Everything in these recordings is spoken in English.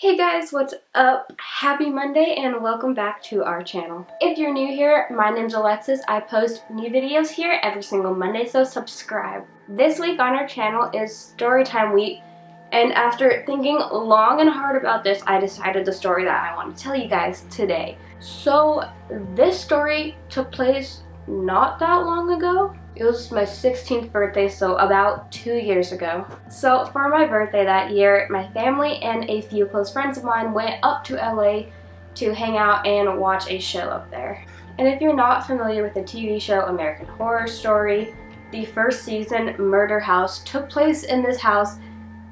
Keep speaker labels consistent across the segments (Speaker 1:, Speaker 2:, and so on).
Speaker 1: Hey guys, what's up? Happy Monday and welcome back to our channel. If you're new here, my name's Alexis. I post new videos here every single Monday, so subscribe. This week on our channel is Storytime Week, and after thinking long and hard about this, I decided the story that I want to tell you guys today. So this story took place not that long ago. It was my 16th birthday, so about 2 years ago. So for my birthday that year, my family and a few close friends of mine went up to LA to hang out and watch a show up there. And if you're not familiar with the TV show American Horror Story, the first season, Murder House, took place in this house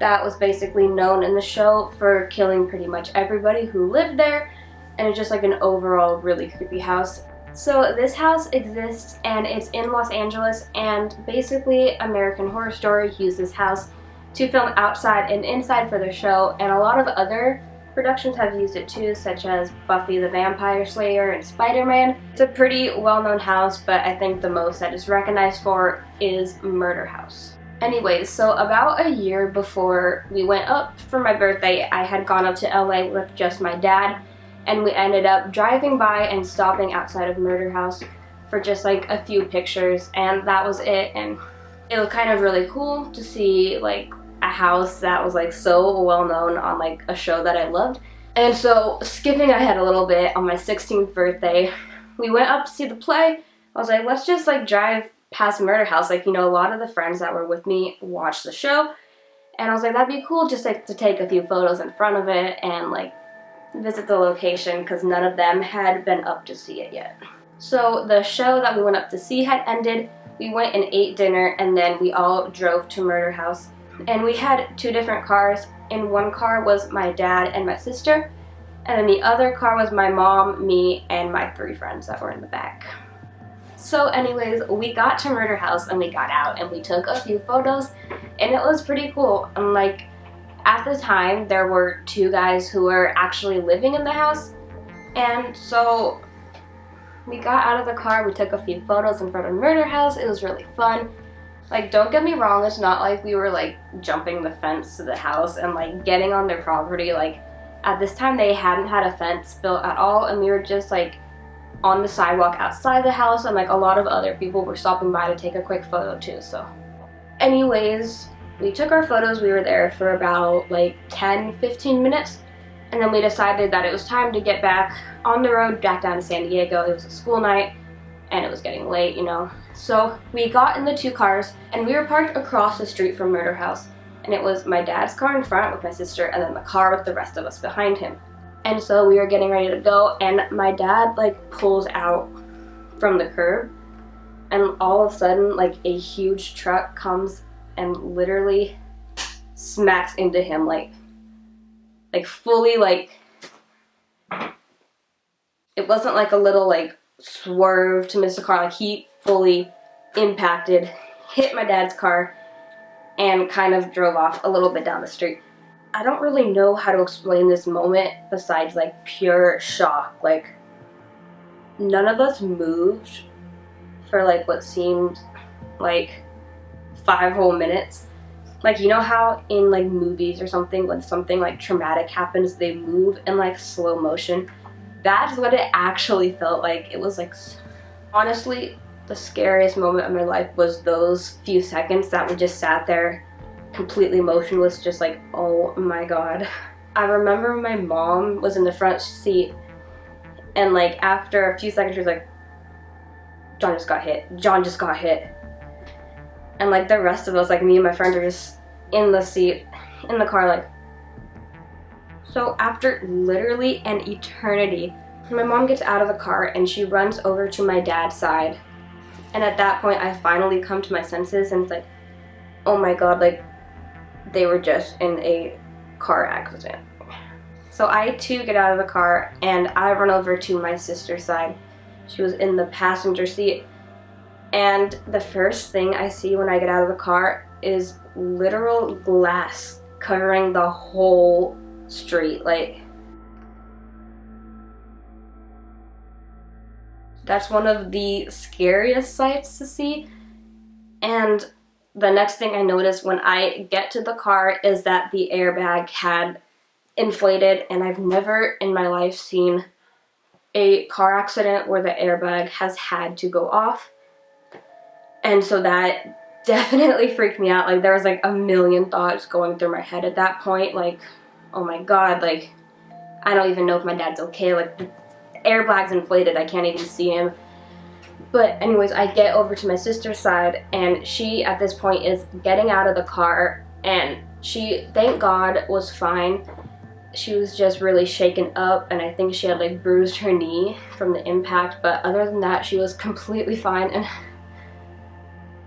Speaker 1: that was basically known in the show for killing pretty much everybody who lived there, and it's just like an overall really creepy house. So this house exists and it's in Los Angeles, and basically American Horror Story used this house to film outside and inside for their show, and a lot of other productions have used it too, such as Buffy the Vampire Slayer and Spider-Man. It's a pretty well-known house, but I think the most that it's recognized for is Murder House. Anyways, so about a year before we went up for my birthday, I had gone up to LA with just my dad, and we ended up driving by and stopping outside of Murder House for just like a few pictures, and that was it. And it was kind of really cool to see like a house that was like so well known on like a show that I loved. And so skipping ahead a little bit, on my 16th birthday, we went up to see the play. I was like, let's just like drive past Murder House. Like, you know, a lot of the friends that were with me watched the show, and I was like, that'd be cool just like to take a few photos in front of it and like visit the location, because none of them had been up to see it yet. So the show that we went up to see had ended. We went and ate dinner, and then we all drove to Murder House. And we had two different cars. In one car was my dad and my sister, and then the other car was my mom, me, and my three friends that were in the back. So anyways, we got to Murder House and we got out and we took a few photos, and it was pretty cool. And like, at the time, there were two guys who were actually living in the house, and so we got out of the car, we took a few photos in front of Murder House. It was really fun. Like, don't get me wrong, it's not like we were like jumping the fence to the house and like getting on their property. Like, at this time they hadn't had a fence built at all, and we were just like on the sidewalk outside the house, and like a lot of other people were stopping by to take a quick photo too. So anyways, we took our photos. We were there for about like 10-15 minutes, and then we decided that it was time to get back on the road back down to San Diego. It was a school night and it was getting late, you know. So we got in the two cars and we were parked across the street from Murder House, and it was my dad's car in front with my sister and then the car with the rest of us behind him. And so we were getting ready to go, and my dad like pulls out from the curb, and all of a sudden like a huge truck comes and literally smacks into him, like fully. Like, it wasn't like a little like swerve to miss the car. Like, he fully impacted, hit my dad's car, and kind of drove off a little bit down the street. I don't really know how to explain this moment besides like pure shock. Like, none of us moved for like what seemed like 5 whole minutes. Like, you know how in like movies or something, when something like traumatic happens, they move in like slow motion? That's what it actually felt like. It was like, honestly, the scariest moment of my life was those few seconds that we just sat there completely motionless, just like, oh my god. I remember my mom was in the front seat, and like after a few seconds she was like, John just got hit. And like the rest of us, like me and my friends, are just in the seat, in the car, like. So after literally an eternity, my mom gets out of the car and she runs over to my dad's side. And at that point, I finally come to my senses, and it's like, oh my god, like they were just in a car accident. So I too get out of the car and I run over to my sister's side. She was in the passenger seat. And the first thing I see when I get out of the car is literal glass covering the whole street. Like, that's one of the scariest sights to see. And the next thing I notice when I get to the car is that the airbag had inflated, and I've never in my life seen a car accident where the airbag has had to go off. And so that definitely freaked me out. Like, there was like a million thoughts going through my head at that point. Like, oh my god, like, I don't even know if my dad's okay. Like, the airbag's inflated, I can't even see him. But anyways, I get over to my sister's side, and she at this point is getting out of the car, and she, thank God, was fine. She was just really shaken up, and I think she had like bruised her knee from the impact, but other than that, she was completely fine, and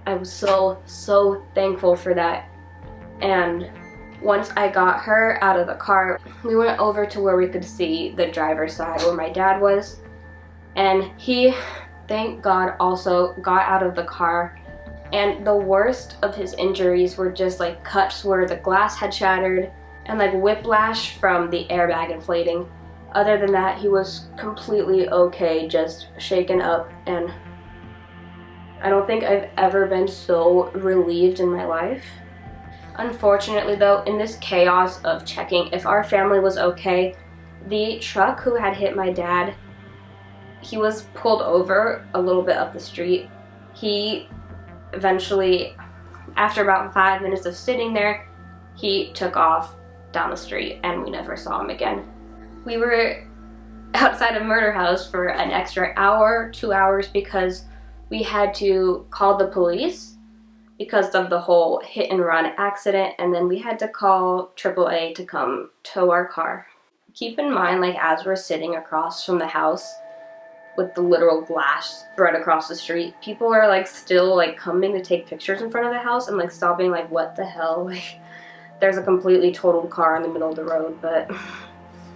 Speaker 1: I was so thankful for that. And once I got her out of the car, we went over to where we could see the driver's side where my dad was, and he, thank God, also got out of the car. And the worst of his injuries were just like cuts where the glass had shattered and like whiplash from the airbag inflating. Other than that, he was completely okay, just shaken up, and I don't think I've ever been so relieved in my life. Unfortunately though, in this chaos of checking if our family was okay, the truck who had hit my dad, he was pulled over a little bit up the street. He eventually, after about 5 minutes of sitting there, he took off down the street, and we never saw him again. We were outside a murder house for an extra hour, 2 hours, because we had to call the police because of the whole hit and run accident, and then we had to call AAA to come tow our car. Keep in mind, like, as we're sitting across from the house with the literal glass spread across the street, people are like still like coming to take pictures in front of the house and like stopping, like, what the hell, like, there's a completely totaled car in the middle of the road. But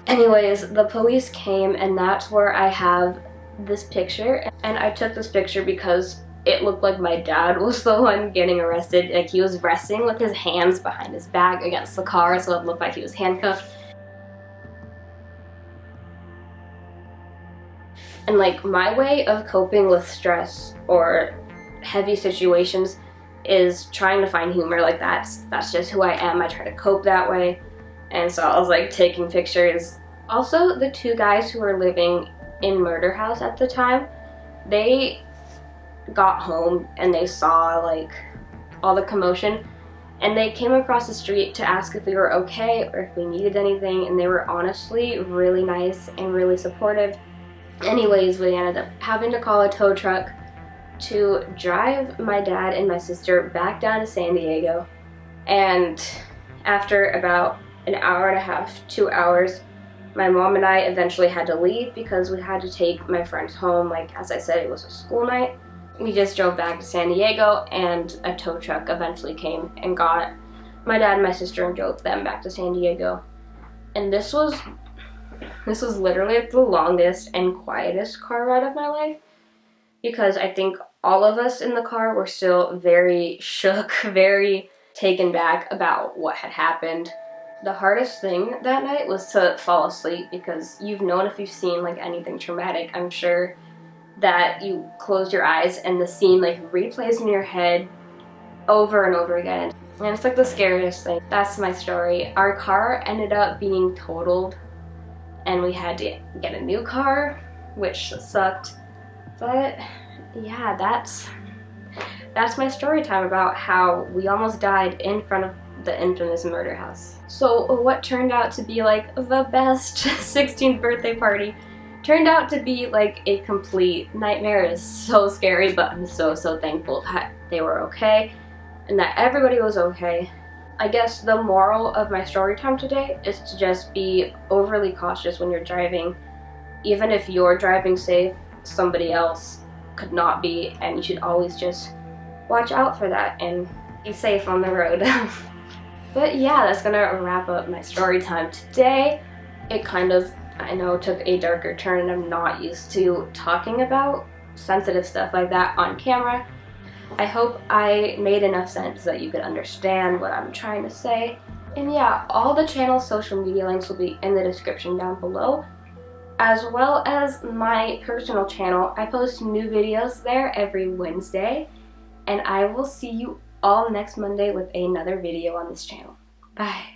Speaker 1: anyways, the police came, and that's where I have this picture, and I took this picture because it looked like my dad was the one getting arrested. Like, he was resting with his hands behind his back against the car, so it looked like he was handcuffed. And like, my way of coping with stress or heavy situations is trying to find humor. Like, that's just who I am. I try to cope that way. And so I was like taking pictures. Also, the two guys who were living in Murder House at the time, they got home and they saw like all the commotion, and they came across the street to ask if we were okay or if we needed anything, and they were honestly really nice and really supportive. Anyways, we ended up having to call a tow truck to drive my dad and my sister back down to San Diego. And after about an hour and a half, 2 hours, my mom and I eventually had to leave because we had to take my friends home. Like, as I said, it was a school night. We just drove back to San Diego, and a tow truck eventually came and got my dad and my sister and drove them back to San Diego. And this was literally the longest and quietest car ride of my life, because I think all of us in the car were still very shook, very taken back about what had happened. The hardest thing that night was to fall asleep, because you've known, if you've seen like anything traumatic, I'm sure that you close your eyes and the scene like replays in your head over and over again. And it's like the scariest thing. That's my story. Our car ended up being totaled, and we had to get a new car, which sucked. But yeah, that's my story time about how we almost died in front of the infamous murder house. So what turned out to be like the best 16th birthday party turned out to be like a complete nightmare. It is so scary, but I'm so thankful that they were okay and that everybody was okay. I guess the moral of my story time today is to just be overly cautious when you're driving. Even if you're driving safe, somebody else could not be, and you should always just watch out for that and be safe on the road. But yeah, that's gonna wrap up my story time today. It kind of, I know, took a darker turn, and I'm not used to talking about sensitive stuff like that on camera. I hope I made enough sense that you could understand what I'm trying to say. And yeah, all the channel's social media links will be in the description down below, as well as my personal channel. I post new videos there every Wednesday, and I will see you all next Monday with another video on this channel. Bye.